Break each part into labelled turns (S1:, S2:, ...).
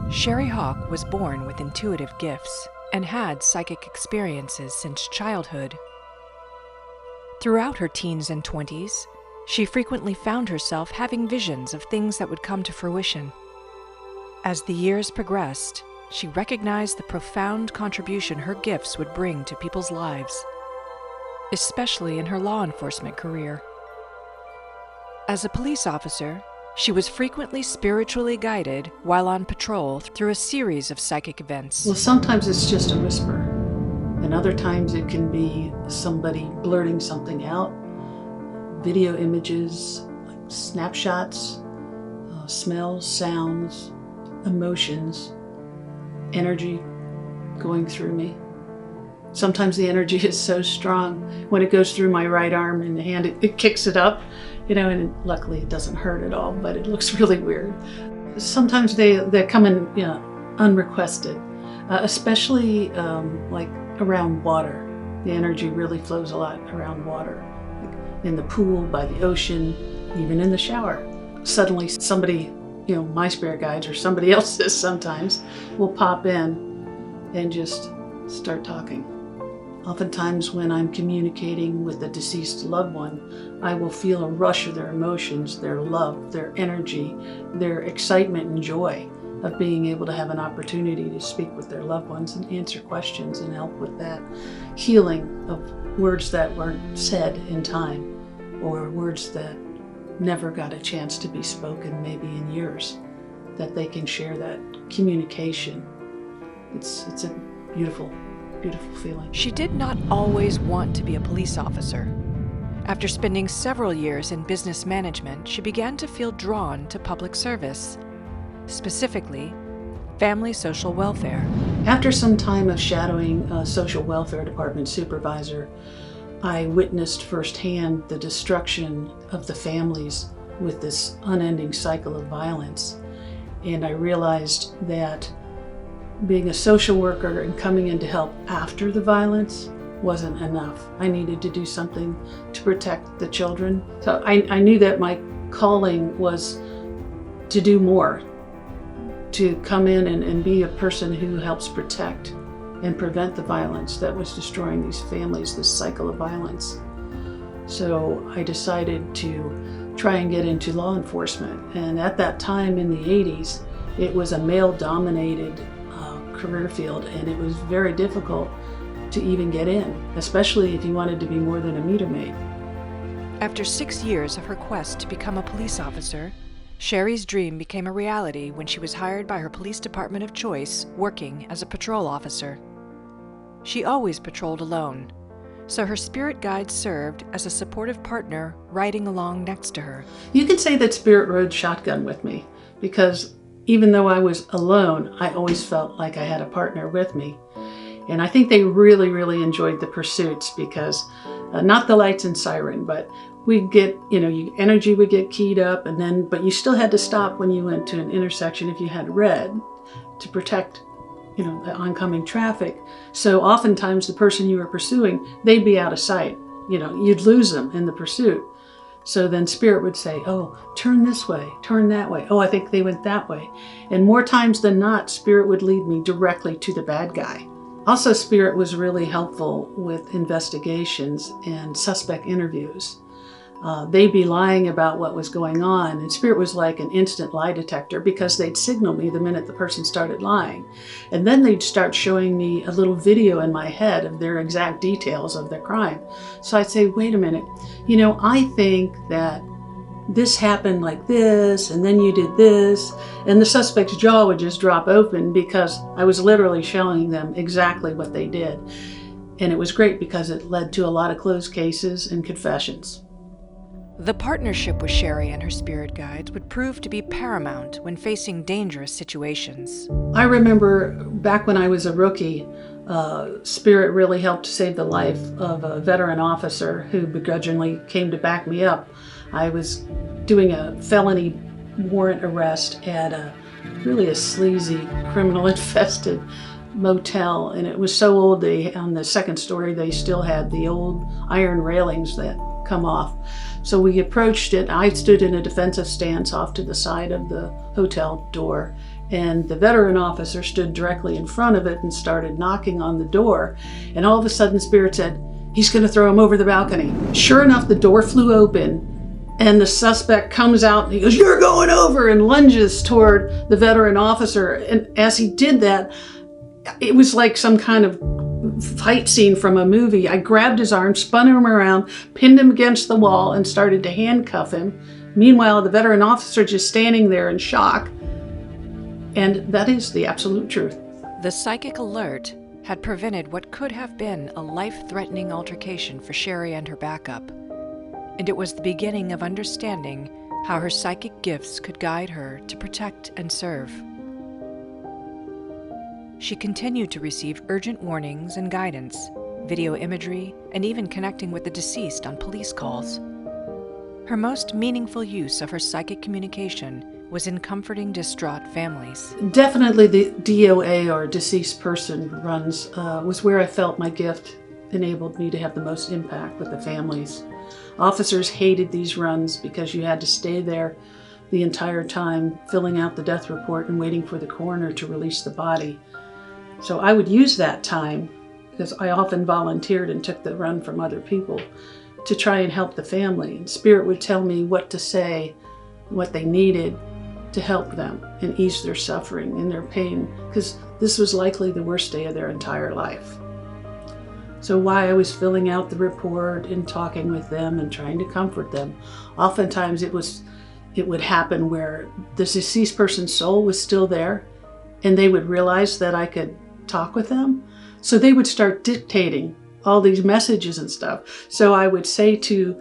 S1: Sheri Hawk was born with intuitive gifts and had psychic experiences since childhood. Throughout her teens and 20s, she frequently found herself having visions of things that would come to fruition. As the years progressed, she recognized the profound contribution her gifts would bring to people's lives, especially in her law enforcement career. As a police officer, she was frequently spiritually guided while on patrol through a series of psychic events.
S2: Well, sometimes it's just a whisper, and other times it can be somebody blurting something out, video images, like snapshots, smells, sounds, emotions, energy going through me. Sometimes the energy is so strong when it goes through my right arm and hand, it kicks it up, and luckily it doesn't hurt at all, but it looks really weird. Sometimes they come in, unrequested, especially like around water. The energy really flows a lot around water, like in the pool, by the ocean, even in the shower. Suddenly somebody, my spirit guides or somebody else's sometimes, will pop in and just start talking. Oftentimes when I'm communicating with a deceased loved one, I will feel a rush of their emotions, their love, their energy, their excitement and joy of being able to have an opportunity to speak with their loved ones and answer questions and help with that healing of words that weren't said in time, or words that never got a chance to be spoken maybe in years, that they can share that communication. It's a beautiful feeling.
S1: She did not always want to be a police officer. After spending several years in business management, she began to feel drawn to public service, specifically family social welfare.
S2: After some time of shadowing a social welfare department supervisor, I witnessed firsthand the destruction of the families with this unending cycle of violence. And I realized that being a social worker and coming in to help after the violence wasn't enough. I needed to do something to protect the children. So I knew that my calling was to do more, to come in and be a person who helps protect and prevent the violence that was destroying these families, this cycle of violence. So I decided to try and get into law enforcement. And at that time in the 80s, it was a male-dominated career field, and it was very difficult to even get in, especially if you wanted to be more than a meter maid.
S1: After 6 years of her quest to become a police officer, Sheri's dream became a reality when she was hired by her police department of choice, working as a patrol officer. She always patrolled alone, so her spirit guide served as a supportive partner riding along next to her.
S2: You could say that Spirit rode shotgun with me, because even though I was alone, I always felt like I had a partner with me. And I think they really, really enjoyed the pursuits, because not the lights and siren, but we'd get, energy would get keyed up, but you still had to stop when you went to an intersection if you had red to protect, the oncoming traffic. So oftentimes the person you were pursuing, they'd be out of sight. You'd lose them in the pursuit. So then Spirit would say, oh, turn this way, turn that way. Oh, I think they went that way. And more times than not, Spirit would lead me directly to the bad guy. Also, Spirit was really helpful with investigations and suspect interviews. They'd be lying about what was going on, and Spirit was like an instant lie detector, because they'd signal me the minute the person started lying. And then they'd start showing me a little video in my head of their exact details of their crime. So I'd say, wait a minute, I think that this happened like this, and then you did this, and the suspect's jaw would just drop open, because I was literally showing them exactly what they did. And it was great because it led to a lot of closed cases and confessions.
S1: The partnership with Sheri and her spirit guides would prove to be paramount when facing dangerous situations.
S2: I remember back when I was a rookie, Spirit really helped save the life of a veteran officer who begrudgingly came to back me up. I was doing a felony warrant arrest at a sleazy, criminal-infested motel, and it was so old, on the second story they still had the old iron railings that come off. So we approached it. I stood in a defensive stance off to the side of the hotel door, And the veteran officer stood directly in front of it and started knocking on the door. And all of a sudden, Spirit said, "He's going to throw him over the balcony." Sure enough, the door flew open and the suspect comes out and he goes, "You're going over," and lunges toward the veteran officer. And as he did that, it was like some kind of fight scene from a movie. I grabbed his arm, spun him around, pinned him against the wall, and started to handcuff him. Meanwhile, the veteran officer just standing there in shock. And that is the absolute truth.
S1: The psychic alert had prevented what could have been a life-threatening altercation for Sheri and her backup, and it was the beginning of understanding how her psychic gifts could guide her to protect and serve. She continued to receive urgent warnings and guidance, video imagery, and even connecting with the deceased on police calls. Her most meaningful use of her psychic communication was in comforting distraught families.
S2: Definitely the DOA, or deceased person runs, was where I felt my gift enabled me to have the most impact with the families. Officers hated these runs because you had to stay there the entire time, filling out the death report and waiting for the coroner to release the body. So I would use that time, because I often volunteered and took the run from other people, to try and help the family. And Spirit would tell me what to say, what they needed to help them and ease their suffering and their pain, because this was likely the worst day of their entire life. So while I was filling out the report and talking with them and trying to comfort them, oftentimes it would happen where the deceased person's soul was still there and they would realize that I could talk with them. So they would start dictating all these messages and stuff. So I would say to,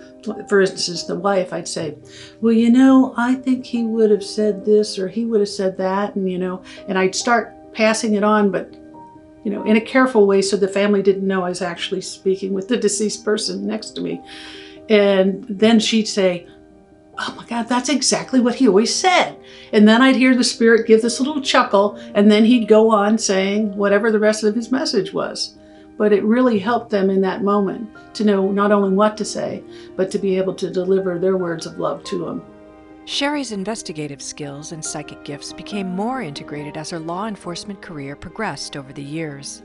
S2: for instance, the wife, I'd say, "Well, I think he would have said this or he would have said that," and I'd start passing it on, but in a careful way so the family didn't know I was actually speaking with the deceased person next to me. And then she'd say, "Oh my God, that's exactly what he always said." And then I'd hear the Spirit give this little chuckle, and then he'd go on saying whatever the rest of his message was. But it really helped them in that moment to know not only what to say, but to be able to deliver their words of love to them.
S1: Sheri's investigative skills and psychic gifts became more integrated as her law enforcement career progressed over the years.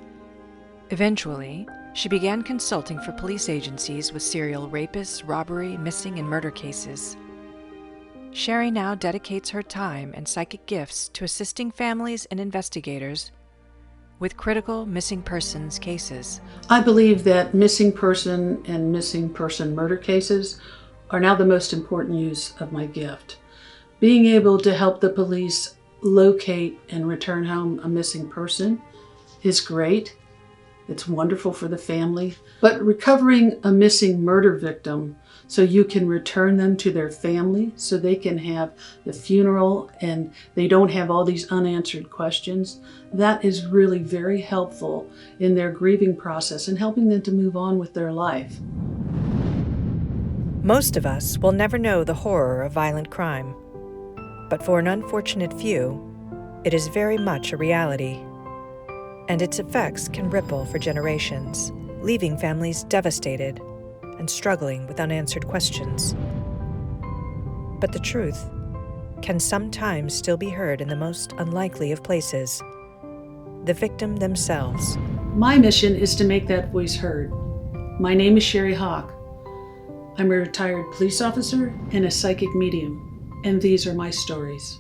S1: Eventually, she began consulting for police agencies with serial rapists, robbery, missing, and murder cases. Sheri now dedicates her time and psychic gifts to assisting families and investigators with critical missing persons cases.
S2: I believe that missing person and missing person murder cases are now the most important use of my gift. Being able to help the police locate and return home a missing person is great. It's wonderful for the family. But recovering a missing murder victim so you can return them to their family so they can have the funeral and they don't have all these unanswered questions, that is really very helpful in their grieving process and helping them to move on with their life.
S1: Most of us will never know the horror of violent crime, but for an unfortunate few, it is very much a reality, and its effects can ripple for generations, leaving families devastated and struggling with unanswered questions. But the truth can sometimes still be heard in the most unlikely of places, the victim themselves.
S2: My mission is to make that voice heard. My name is Sheri Hawk. I'm a retired police officer and a psychic medium, and these are my stories.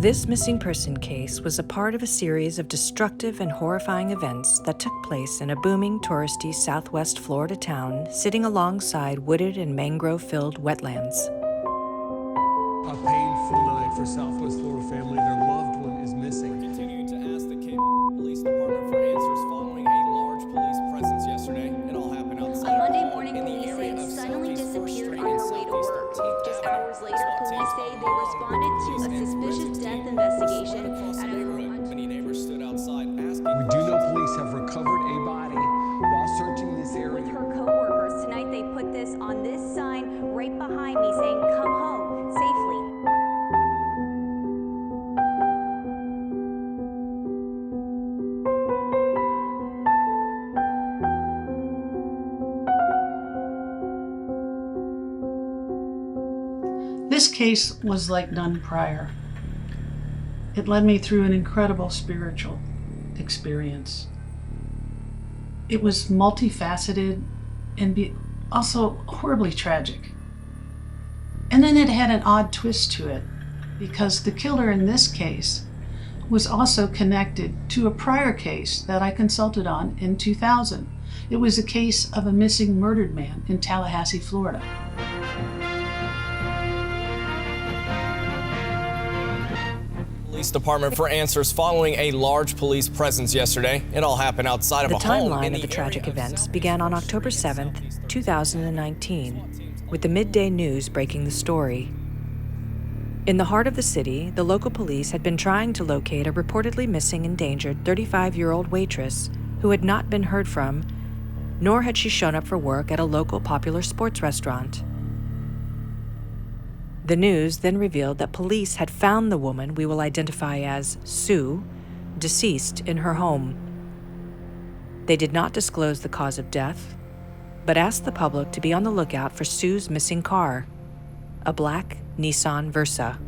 S1: This missing person case was a part of a series of destructive and horrifying events that took place in a booming touristy southwest Florida town sitting alongside wooded and mangrove-filled wetlands.
S3: A painful night for Southwest Florida family. Their loved one is missing.
S4: We're continuing to ask the Police Department for answers following a large police presence yesterday. It all happened outside
S5: On Monday morning,
S4: in the
S5: police
S4: area
S5: say
S4: of
S5: suddenly
S4: Southeast First
S5: disappeared
S4: Street
S5: on
S4: and
S5: her way to
S4: Southeast
S5: work.
S4: 13th
S5: Just
S4: Avenue.
S5: hours later, police say they responded to a suspicious death investigation
S4: Across the
S5: at a
S4: neighborhood, many neighbors stood outside asking.
S3: We do know police have recovered a body while searching this
S5: with
S3: area.
S5: her co-workers. Tonight they put this on this sign right behind me saying, "Come home safely."
S2: This case was like none prior. It led me through an incredible spiritual experience. It was multifaceted and also horribly tragic. And then it had an odd twist to it, because the killer in this case was also connected to a prior case that I consulted on in 2000. It was a case of a missing murdered man in Tallahassee, Florida.
S4: Police Department for answers following a large police presence yesterday. It all happened outside of
S1: The
S4: a home
S1: timeline
S4: in
S1: of the tragic
S4: area of
S1: events
S4: Southeast
S1: began on
S4: First
S1: October
S4: Street and
S1: 7th,
S4: Southeast 13th
S1: 2019, with the midday news breaking the story. In the heart of the city, the local police had been trying to locate a reportedly missing endangered 35-year-old waitress who had not been heard from, nor had she shown up for work at a local popular sports restaurant. The news then revealed that police had found the woman we will identify as Sue, deceased in her home. They did not disclose the cause of death, but asked the public to be on the lookout for Sue's missing car, a black Nissan Versa.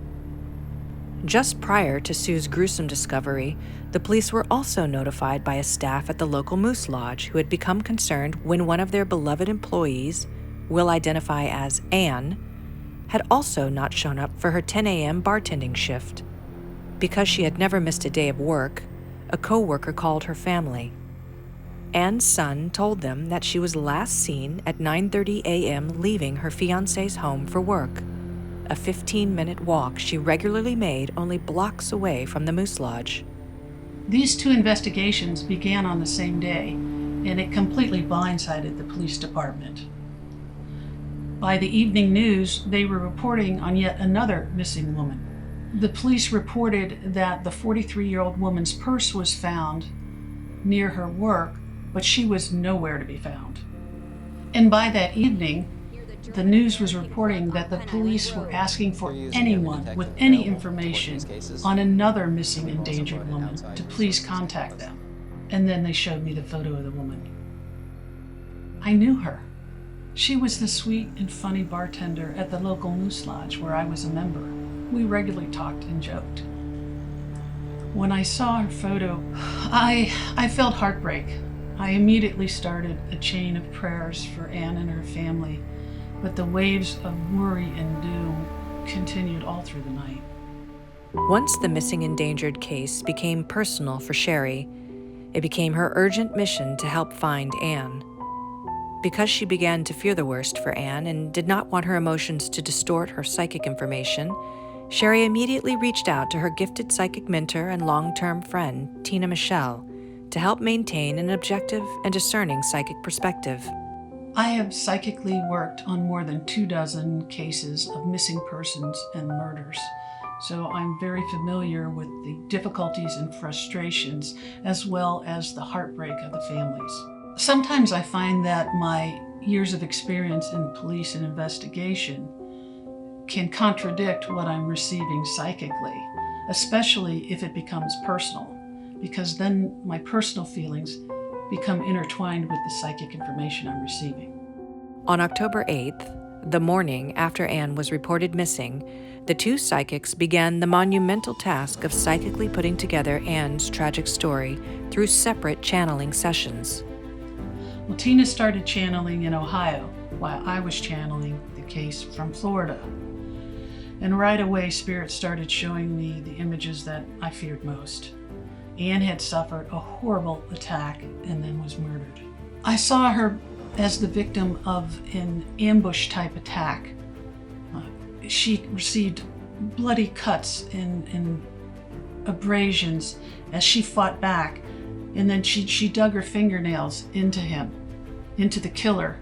S1: Just prior to Sue's gruesome discovery, the police were also notified by a staff at the local Moose Lodge who had become concerned when one of their beloved employees, we'll identify as Anne, had also not shown up for her 10 a.m. bartending shift. Because she had never missed a day of work, a co-worker called her family. Anne's son told them that she was last seen at 9:30 a.m. leaving her fiancé's home for work, a 15-minute walk she regularly made only blocks away from the Moose Lodge.
S2: These two investigations began on the same day, and it completely blindsided the police department. By the evening news, they were reporting on yet another missing woman. The police reported that the 43-year-old woman's purse was found near her work, but she was nowhere to be found. And by that evening, the news was reporting that the police were asking for anyone with any information on another missing endangered woman to please contact them. And then they showed me the photo of the woman. I knew her. She was the sweet and funny bartender at the local Moose Lodge where I was a member. We regularly talked and joked. When I saw her photo, I felt heartbreak. I immediately started a chain of prayers for Anne and her family, but the waves of worry and doom continued all through the night.
S1: Once the missing endangered case became personal for Sheri, it became her urgent mission to help find Anne. Because she began to fear the worst for Anne and did not want her emotions to distort her psychic information, Sheri immediately reached out to her gifted psychic mentor and long-term friend, Tina Michelle, to help maintain an objective and discerning psychic perspective.
S2: I have psychically worked on more than 24 cases of missing persons and murders, so I'm very familiar with the difficulties and frustrations as well as the heartbreak of the families. Sometimes I find that my years of experience in police and investigation can contradict what I'm receiving psychically, especially if it becomes personal, because then my personal feelings become intertwined with the psychic information I'm receiving.
S1: On October 8th, the morning after Anne was reported missing, the two psychics began the monumental task of psychically putting together Anne's tragic story through separate channeling sessions.
S2: Well, Tina started channeling in Ohio while I was channeling the case from Florida. And right away, Spirit started showing me the images that I feared most. Anne had suffered a horrible attack and then was murdered. I saw her as the victim of an ambush type attack. She received bloody cuts and abrasions as she fought back, and then she dug her fingernails into him, into the killer.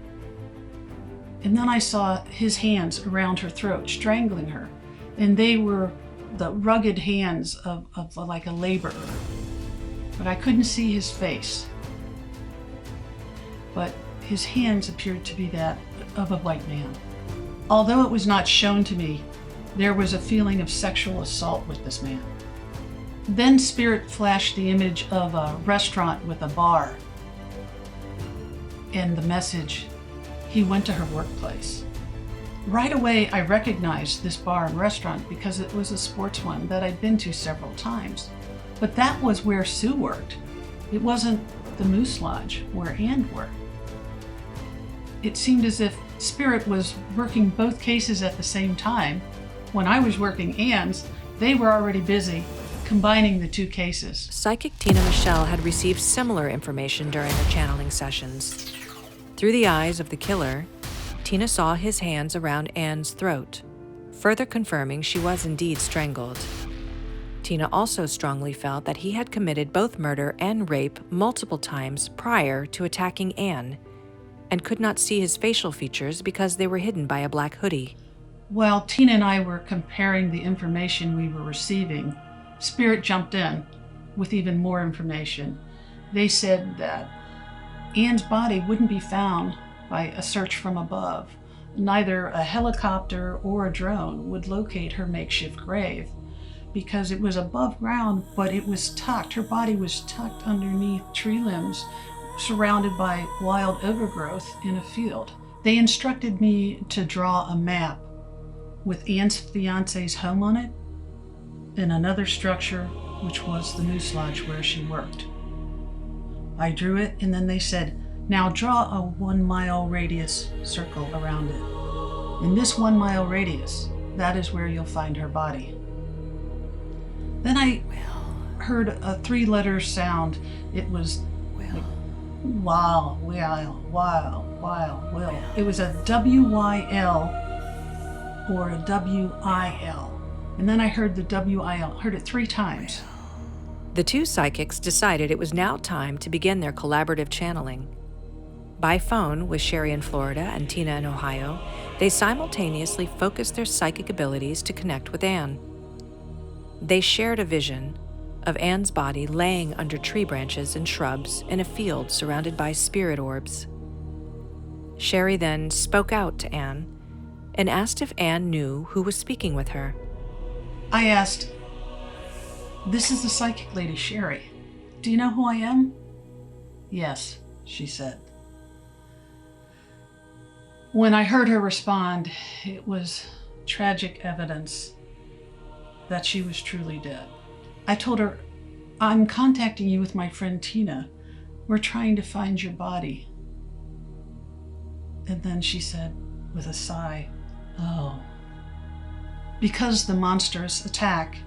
S2: And then I saw his hands around her throat, strangling her, and they were the rugged hands of like a laborer. But I couldn't see his face. But his hands appeared to be that of a white man. Although it was not shown to me, there was a feeling of sexual assault with this man. Then Spirit flashed the image of a restaurant with a bar and the message, he went to her workplace. Right away, I recognized this bar and restaurant because it was a sports one that I'd been to several times. But that was where Sue worked. It wasn't the Moose Lodge where Anne worked. It seemed as if Spirit was working both cases at the same time. When I was working Anne's, they were already busy combining the two cases.
S1: Psychic Tina Michelle had received similar information during her channeling sessions. Through the eyes of the killer, Tina saw his hands around Anne's throat, further confirming she was indeed strangled. Tina also strongly felt that he had committed both murder and rape multiple times prior to attacking Anne, and could not see his facial features because they were hidden by a black hoodie.
S2: While Tina and I were comparing the information we were receiving, Spirit jumped in with even more information. They said that Anne's body wouldn't be found by a search from above. Neither a helicopter or a drone would locate her makeshift grave because it was above ground, but it was tucked. Her body was tucked underneath tree limbs, surrounded by wild overgrowth in a field. They instructed me to draw a map with Anne's fiance's home on it and another structure, which was the Moose Lodge where she worked. I drew it, and then they said, now draw a 1 mile radius circle around it. In this 1 mile radius, that is where you'll find her body. Then I heard a 3-letter sound. It was like, wow, will. It was a W-Y-L or a W-I-L. And then I heard the W-I-L, heard it 3 times.
S1: The two psychics decided it was now time to begin their collaborative channeling. By phone with Sheri in Florida and Tina in Ohio, they simultaneously focused their psychic abilities to connect with Anne. They shared a vision of Anne's body laying under tree branches and shrubs in a field surrounded by spirit orbs. Sheri then spoke out to Anne and asked if Anne knew who was speaking with her.
S2: I asked, this is the psychic lady, Sheri. Do you know who I am? Yes, she said. When I heard her respond, it was tragic evidence that she was truly dead. I told her, I'm contacting you with my friend Tina. We're trying to find your body. And then she said, with a sigh, oh. Because the monstrous attack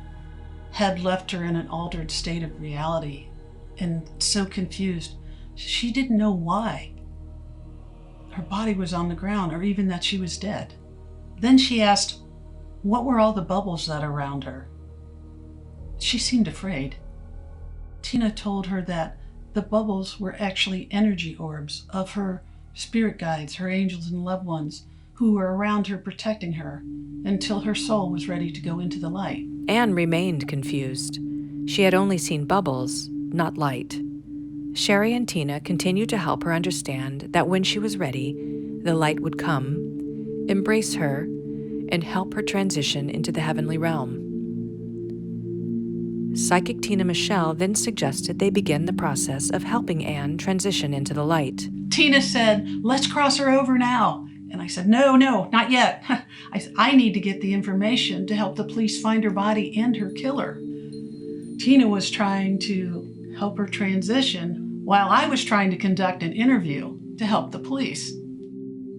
S2: had left her in an altered state of reality and so confused, she didn't know why her body was on the ground or even that she was dead. Then she asked, what were all the bubbles that are around her? She seemed afraid. Tina told her that the bubbles were actually energy orbs of her spirit guides, her angels and loved ones, who were around her protecting her until her soul was ready to go into the light.
S1: Anne remained confused. She had only seen bubbles, not light. Sheri and Tina continued to help her understand that when she was ready, the light would come, embrace her, and help her transition into the heavenly realm. Psychic Tina Michelle then suggested they begin the process of helping Anne transition into the light.
S2: Tina said, let's cross her over now. And I said, no, not yet. I need to get the information to help the police find her body and her killer. Tina was trying to help her transition while I was trying to conduct an interview to help the police.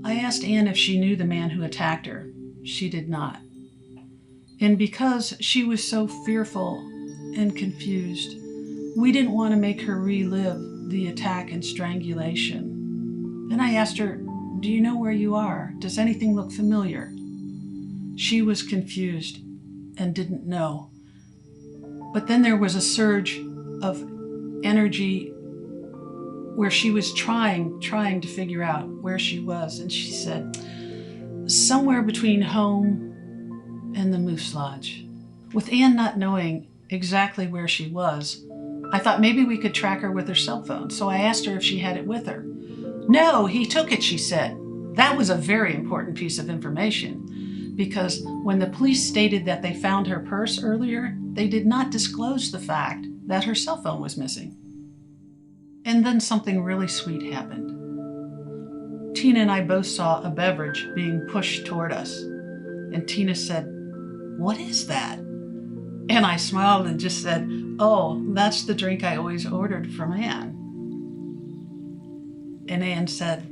S2: I asked Anne if she knew the man who attacked her. She did not. And because she was so fearful and confused, we didn't want to make her relive the attack and strangulation. Then I asked her, "Do you know where you are? Does anything look familiar?" She was confused and didn't know. But then there was a surge of energy where she was trying to figure out where she was. And she said, "Somewhere between home and the Moose Lodge." With Ann not knowing exactly where she was, I thought maybe we could track her with her cell phone. So I asked her if she had it with her. "No, he took it," she said. That was a very important piece of information, because when the police stated that they found her purse earlier, they did not disclose the fact that her cell phone was missing. And then something really sweet happened. Tina and I both saw a beverage being pushed toward us. And Tina said, "What is that?" And I smiled and just said, "Oh, that's the drink I always ordered from Ann." And Ann said,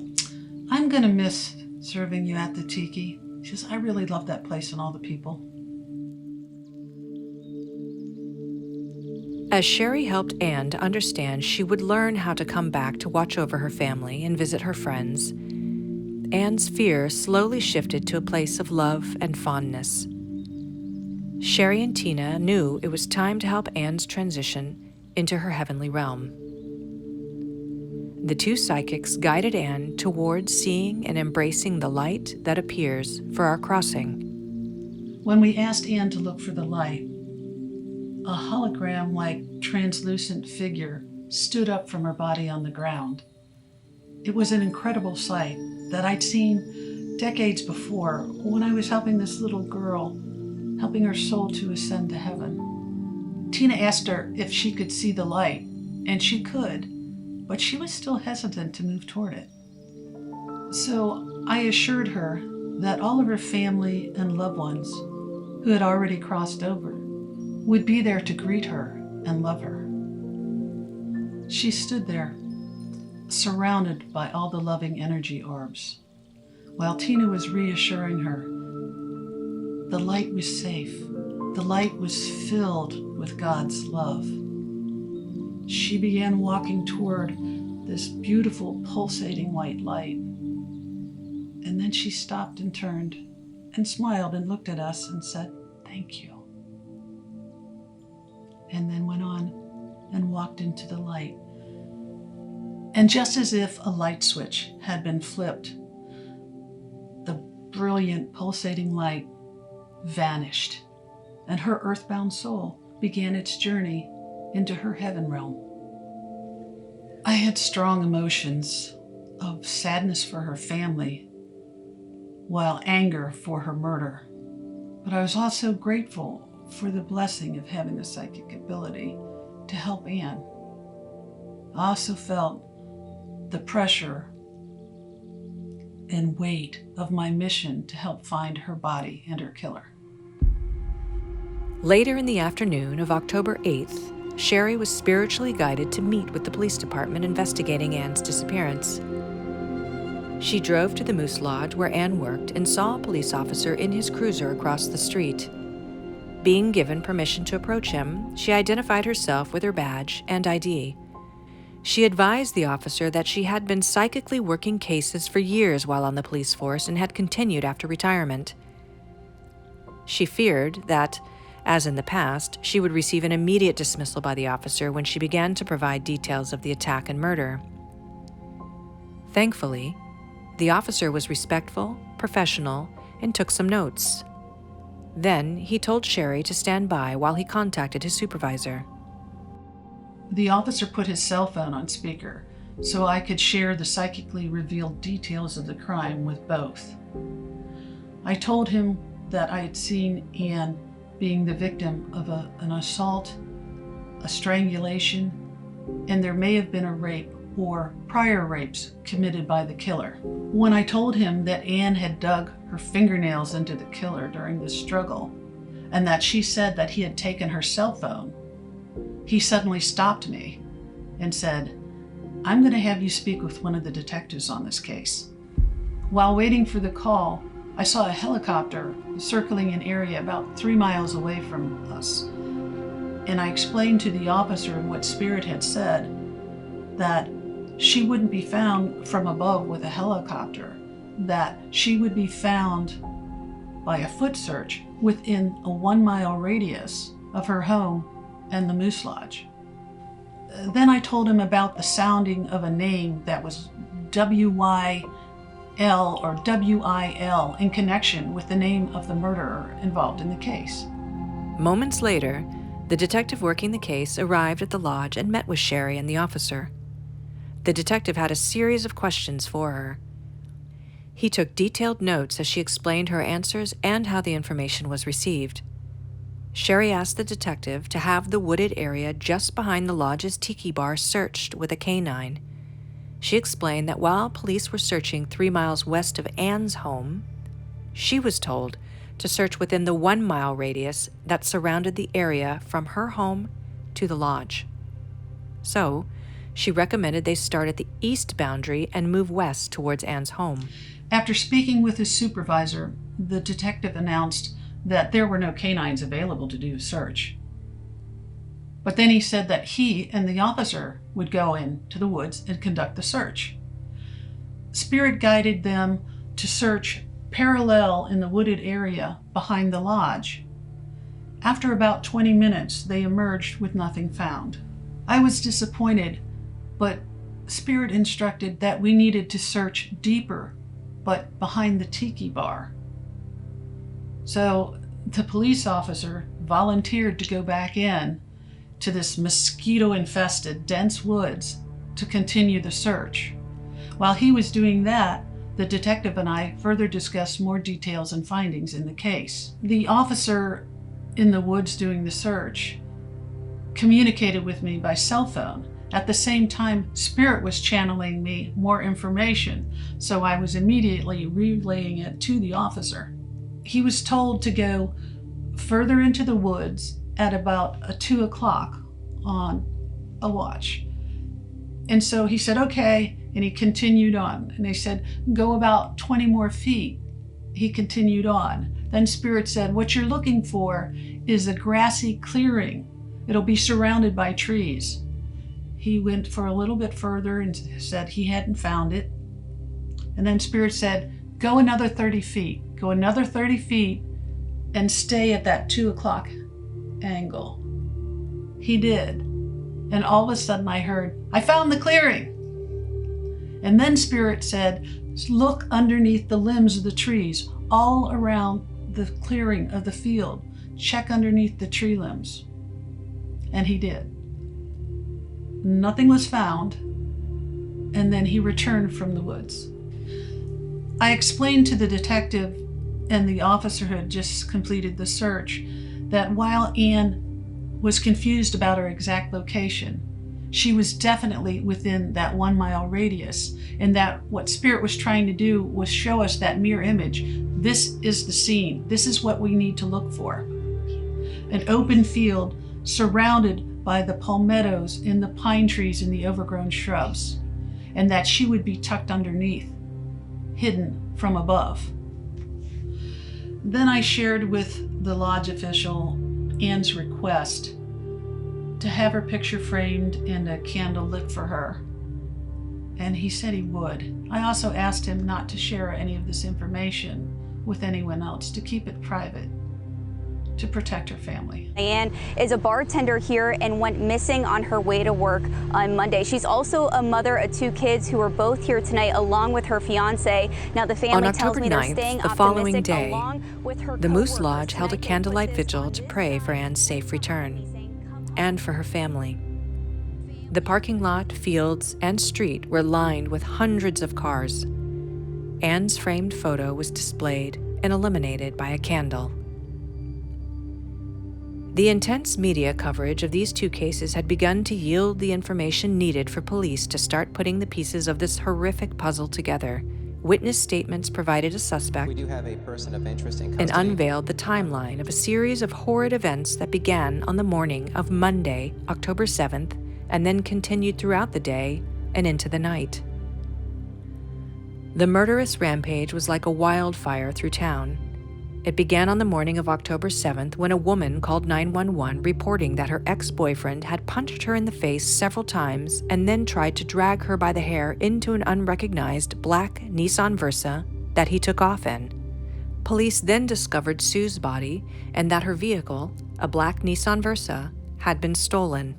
S2: "I'm going to miss serving you at the Tiki." She says, "I really love that place and all the people."
S1: As Sheri helped Ann to understand she would learn how to come back to watch over her family and visit her friends, Ann's fear slowly shifted to a place of love and fondness. Sheri and Tina knew it was time to help Ann's transition into her heavenly realm. The two psychics guided Ann towards seeing and embracing the light that appears for our crossing.
S2: When we asked Ann to look for the light, a hologram-like translucent figure stood up from her body on the ground. It was an incredible sight that I'd seen decades before when I was helping this little girl, helping her soul to ascend to heaven. Tina asked her if she could see the light, and she could, but she was still hesitant to move toward it. So I assured her that all of her family and loved ones who had already crossed over would be there to greet her and love her. She stood there, surrounded by all the loving energy orbs, while Tina was reassuring her the light was safe. The light was filled with God's love. She began walking toward this beautiful pulsating white light. And then she stopped and turned and smiled and looked at us and said, "Thank you." And then went on and walked into the light. And just as if a light switch had been flipped, the brilliant pulsating light vanished, and her earthbound soul began its journey into her heaven realm. I had strong emotions of sadness for her family, while anger for her murder. But I was also grateful for the blessing of having the psychic ability to help Ann. I also felt the pressure and weight of my mission to help find her body and her killer.
S1: Later in the afternoon of October 8th, Sheri was spiritually guided to meet with the police department investigating Ann's disappearance. She drove to the Moose Lodge where Ann worked and saw a police officer in his cruiser across the street. Being given permission to approach him, she identified herself with her badge and ID. She advised the officer that she had been psychically working cases for years while on the police force and had continued after retirement. She feared that, as in the past, she would receive an immediate dismissal by the officer when she began to provide details of the attack and murder. Thankfully, the officer was respectful, professional, and took some notes. Then he told Sheri to stand by while he contacted his supervisor.
S2: The officer put his cell phone on speaker so I could share the psychically revealed details of the crime with both. I told him that I had seen Ann being the victim of an assault, a strangulation, and there may have been a rape or prior rapes committed by the killer. When I told him that Ann had dug her fingernails into the killer during the struggle and that she said that he had taken her cell phone, he suddenly stopped me and said, "I'm going to have you speak with one of the detectives on this case." While waiting for the call, I saw a helicopter circling an area about 3 miles away from us. And I explained to the officer what Spirit had said, that she wouldn't be found from above with a helicopter, that she would be found by a foot search within a 1 mile radius of her home and the Moose Lodge. Then I told him about the sounding of a name that was WYL or WIL in connection with the name of the murderer involved in the case.
S1: Moments later, the detective working the case arrived at the lodge and met with Sheri and the officer. The detective had a series of questions for her. He took detailed notes as she explained her answers and how the information was received. Sheri asked the detective to have the wooded area just behind the lodge's tiki bar searched with a canine. She explained that while police were searching 3 miles west of Anne's home, she was told to search within the 1 mile radius that surrounded the area from her home to the lodge. So, she recommended they start at the east boundary and move west towards Anne's home.
S2: After speaking with his supervisor, the detective announced that there were no canines available to do a search. But then he said that he and the officer would go into the woods and conduct the search. Spirit guided them to search parallel in the wooded area behind the lodge. After about 20 minutes, they emerged with nothing found. I was disappointed, but Spirit instructed that we needed to search deeper, but behind the tiki bar. So the police officer volunteered to go back in to this mosquito-infested, dense woods to continue the search. While he was doing that, the detective and I further discussed more details and findings in the case. The officer in the woods doing the search communicated with me by cell phone. At the same time, Spirit was channeling me more information, so I was immediately relaying it to the officer. He was told to go further into the woods at about 2 o'clock on a watch. And so he said, okay, and he continued on. And they said, go about 20 more feet. He continued on. Then Spirit said, what you're looking for is a grassy clearing. It'll be surrounded by trees. He went for a little bit further and said he hadn't found it. And then Spirit said, go another 30 feet. Go another 30 feet and stay at that 2 o'clock angle. He did. And all of a sudden I heard, I found the clearing. And then Spirit said, look underneath the limbs of the trees, all around the clearing of the field. Check underneath the tree limbs. And he did. Nothing was found. And then he returned from the woods. I explained to the detective and the officer who had just completed the search that while Anne was confused about her exact location, she was definitely within that 1 mile radius, and that what Spirit was trying to do was show us that mirror image. This is the scene. This is what we need to look for. An open field surrounded by the palmettos and the pine trees and the overgrown shrubs, and that she would be tucked underneath, hidden from above. Then I shared with the lodge official Anne's request to have her picture framed and a candle lit for her, and he said he would. I also asked him not to share any of this information with anyone else, to keep it private, to protect her family.
S5: Anne is a bartender here and went missing on her way to work on Monday. She's also a mother of 2 kids who are both here tonight along with her fiance. Now the family tells me they're staying
S1: the following
S5: optimistic
S1: day,
S5: along with her
S1: the Moose
S5: coworkers.
S1: Lodge held a
S5: Tonight they
S1: candlelight
S5: put this
S1: vigil
S5: on
S1: to
S5: this
S1: pray for
S5: sign.
S1: Anne's safe return and for her family. The parking lot, fields, and street were lined with hundreds of cars. Anne's framed photo was displayed and illuminated by a candle. The intense media coverage of these 2 cases had begun to yield the information needed for police to start putting the pieces of this horrific puzzle together. Witness statements provided a suspect
S6: We do have a person of interest in
S1: and
S6: custody.
S1: unveiled the timeline of a series of horrid events that began on the morning of Monday, October 7th, and then continued throughout the day and into the night. The murderous rampage was like a wildfire through town. It began on the morning of October 7th when a woman called 911 reporting that her ex-boyfriend had punched her in the face several times and then tried to drag her by the hair into an unrecognized black Nissan Versa that he took off in. Police then discovered Sue's body and that her vehicle, a black Nissan Versa, had been stolen.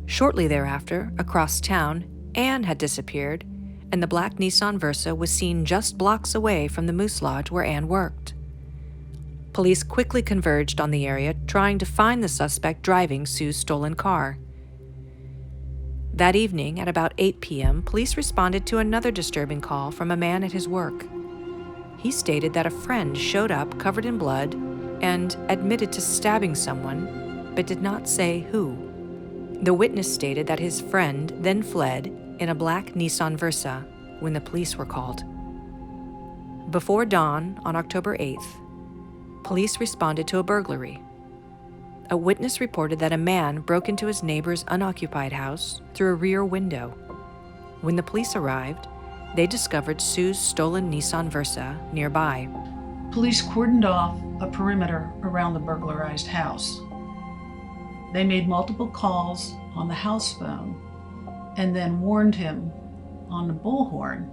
S1: Shortly thereafter, across town, Anne had disappeared, and the black Nissan Versa was seen just blocks away from the Moose Lodge where Anne worked. Police quickly converged on the area, trying to find the suspect driving Sue's stolen car. That evening, at about 8 p.m., police responded to another disturbing call from a man at his work. He stated that a friend showed up covered in blood and admitted to stabbing someone, but did not say who. The witness stated that his friend then fled in a black Nissan Versa when the police were called. Before dawn on October 8th, police responded to a burglary. A witness reported that a man broke into his neighbor's unoccupied house through a rear window. When the police arrived, they discovered Sue's stolen Nissan Versa nearby.
S2: Police cordoned off a perimeter around the burglarized house. They made multiple calls on the house phone and then warned him on the bullhorn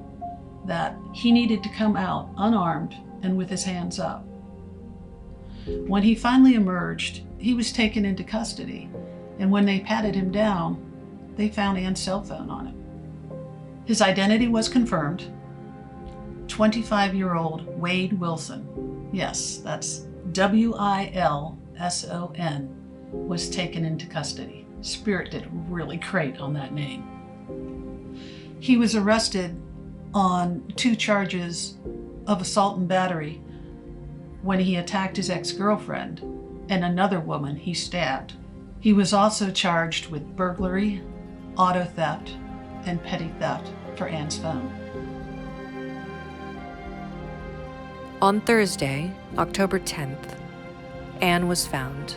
S2: that he needed to come out unarmed and with his hands up. When he finally emerged, he was taken into custody, and when they patted him down, they found Anne's cell phone on him. His identity was confirmed. 25-year-old Wade Wilson, yes, that's Wilson, was taken into custody. Spirit did really great on that name. He was arrested on 2 charges of assault and battery when he attacked his ex-girlfriend and another woman he stabbed. He was also charged with burglary, auto theft, and petty theft for Anne's phone.
S1: On Thursday, October 10th, Anne was found,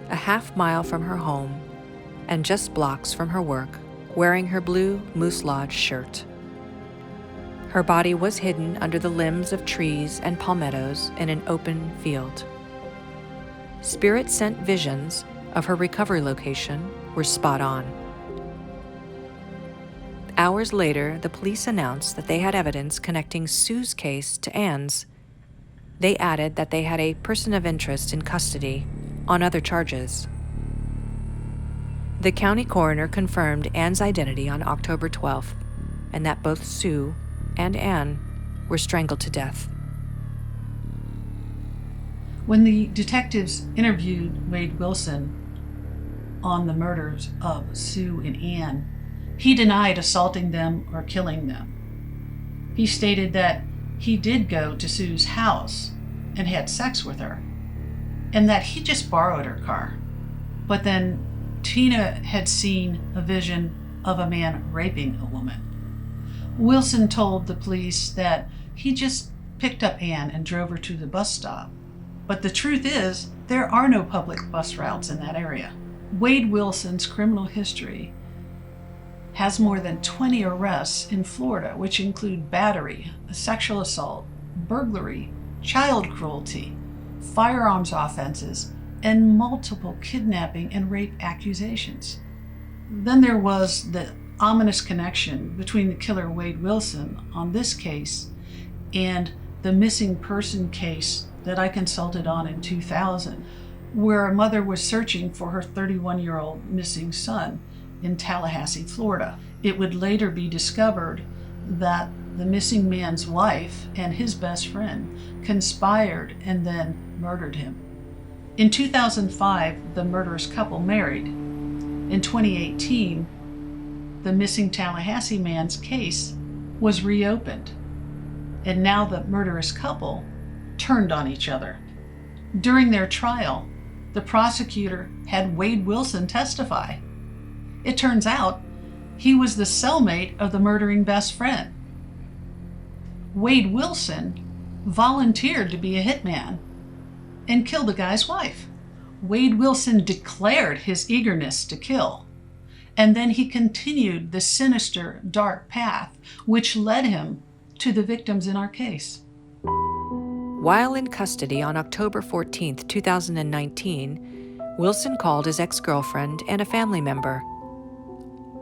S1: a half-mile from her home and just blocks from her work, wearing her blue Moose Lodge shirt. Her body was hidden under the limbs of trees and palmettos in an open field. Spirit sent visions of her recovery location were spot on. Hours later, the police announced that they had evidence connecting Sue's case to Anne's. They added that they had a person of interest in custody on other charges. The county coroner confirmed Anne's identity on October 12th, and that both Sue and Anne were strangled to death.
S2: When the detectives interviewed Wade Wilson on the murders of Sue and Anne, he denied assaulting them or killing them. He stated that he did go to Sue's house and had sex with her, and that he just borrowed her car. But then Tina had seen a vision of a man raping a woman. Wilson told the police that he just picked up Anne and drove her to the bus stop. But the truth is, there are no public bus routes in that area. Wade Wilson's criminal history has more than 20 arrests in Florida, which include battery, sexual assault, burglary, child cruelty, firearms offenses, and multiple kidnapping and rape accusations. Then there was the ominous connection between the killer Wade Wilson on this case and the missing person case that I consulted on in 2000, where a mother was searching for her 31-year-old missing son in Tallahassee, Florida. It would later be discovered that the missing man's wife and his best friend conspired and then murdered him. In 2005, the murderous couple married. In 2018, the missing Tallahassee man's case was reopened, and now the murderous couple turned on each other. During their trial, the prosecutor had Wade Wilson testify. It turns out he was the cellmate of the murdering best friend. Wade Wilson volunteered to be a hitman and killed the guy's wife. Wade Wilson declared his eagerness to kill, and then he continued the sinister, dark path which led him to the victims in our case.
S1: While in custody on October 14, 2019, Wilson called his ex-girlfriend and a family member.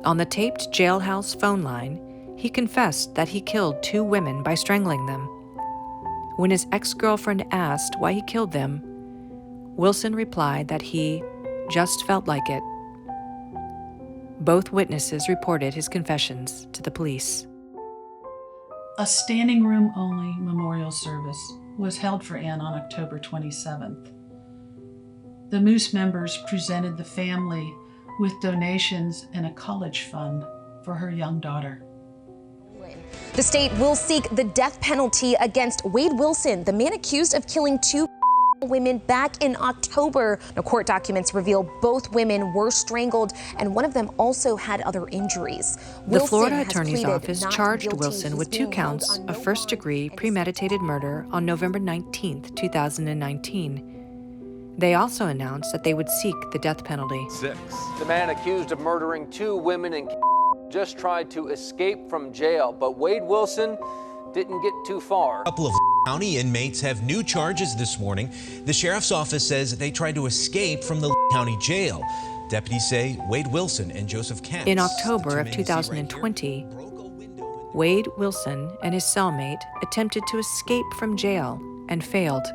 S1: On the taped jailhouse phone line, he confessed that he killed 2 women by strangling them. When his ex-girlfriend asked why he killed them, Wilson replied that he just felt like it. Both witnesses reported his confessions to the police.
S2: A standing room only memorial service was held for Ann on October 27th. The Moose members presented the family with donations and a college fund for her young daughter.
S7: The state will seek the death penalty against Wade Wilson, the man accused of killing 2 women back in October. Now, court documents reveal both women were strangled and one of them also had other injuries.
S1: The Florida Attorney's Office charged Wilson with 2 counts of first-degree premeditated murder on November 19, 2019. They also announced that they would seek the death penalty.
S8: 6. The man accused of murdering 2 women in just tried to escape from jail, but Wade Wilson didn't get too far.
S9: A couple of County inmates have new charges this morning. The sheriff's office says they tried to escape from the County jail. Deputies say Wade Wilson and Joseph Katz.
S1: In October of 2020, Wade Wilson and his cellmate attempted to escape from jail and failed.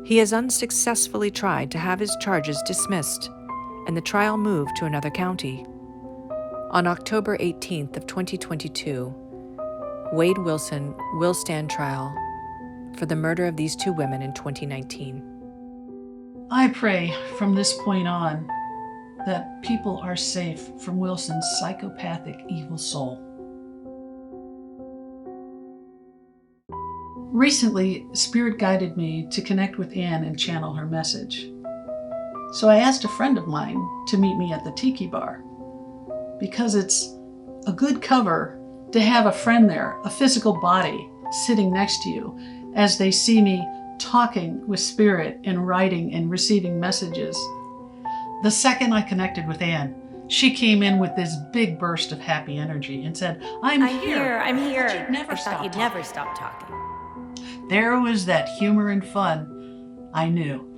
S1: He has unsuccessfully tried to have his charges dismissed, and the trial moved to another county. On October 18th of 2022, Wade Wilson will stand trial for the murder of these 2 women in 2019.
S2: I pray from this point on that people are safe from Wilson's psychopathic evil soul. Recently, Spirit guided me to connect with Ann and channel her message. So I asked a friend of mine to meet me at the Tiki Bar, because it's a good cover to have a friend there, a physical body sitting next to you, as they see me talking with Spirit and writing and receiving messages. The second I connected with Ann, she came in with this big burst of happy energy and said, I'm here.
S10: I'm here.
S2: I thought
S10: you'd never stop talking.
S2: There was that humor and fun I knew.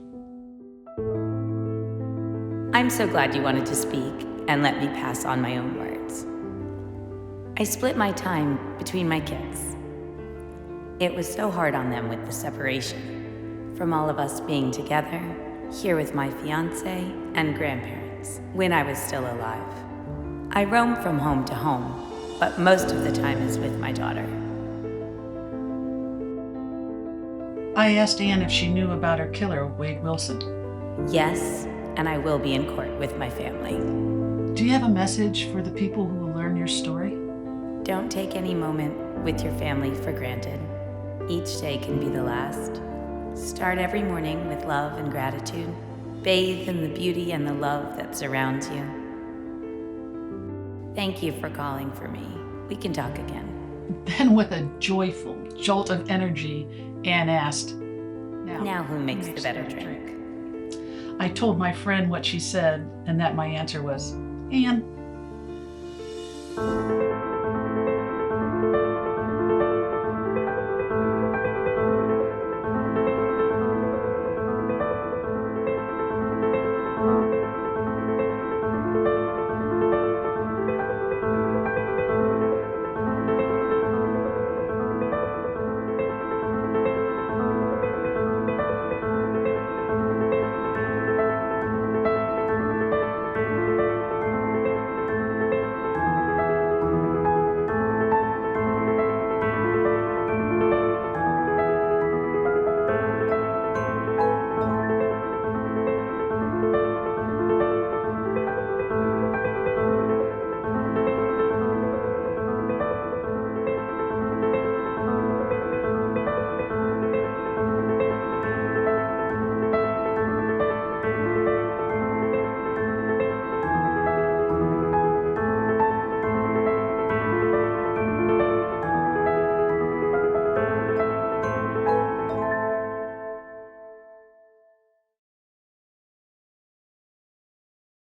S10: I'm so glad you wanted to speak and let me pass on my own words. I split my time between my kids. It was so hard on them with the separation from all of us being together, here with my fiance and grandparents, when I was still alive. I roam from home to home, but most of the time is with my daughter.
S2: I asked Ann if she knew about her killer, Wade Wilson.
S10: Yes, and I will be in court with my family.
S2: Do you have a message for the people who will learn your story?
S10: Don't take any moment with your family for granted. Each day can be the last. Start every morning with love and gratitude. Bathe in the beauty and the love that surrounds you. Thank you for calling for me. We can talk again.
S2: Then with a joyful jolt of energy, Ann asked,
S10: Now who makes the better drink?
S2: I told my friend what she said, and that my answer was, Ann.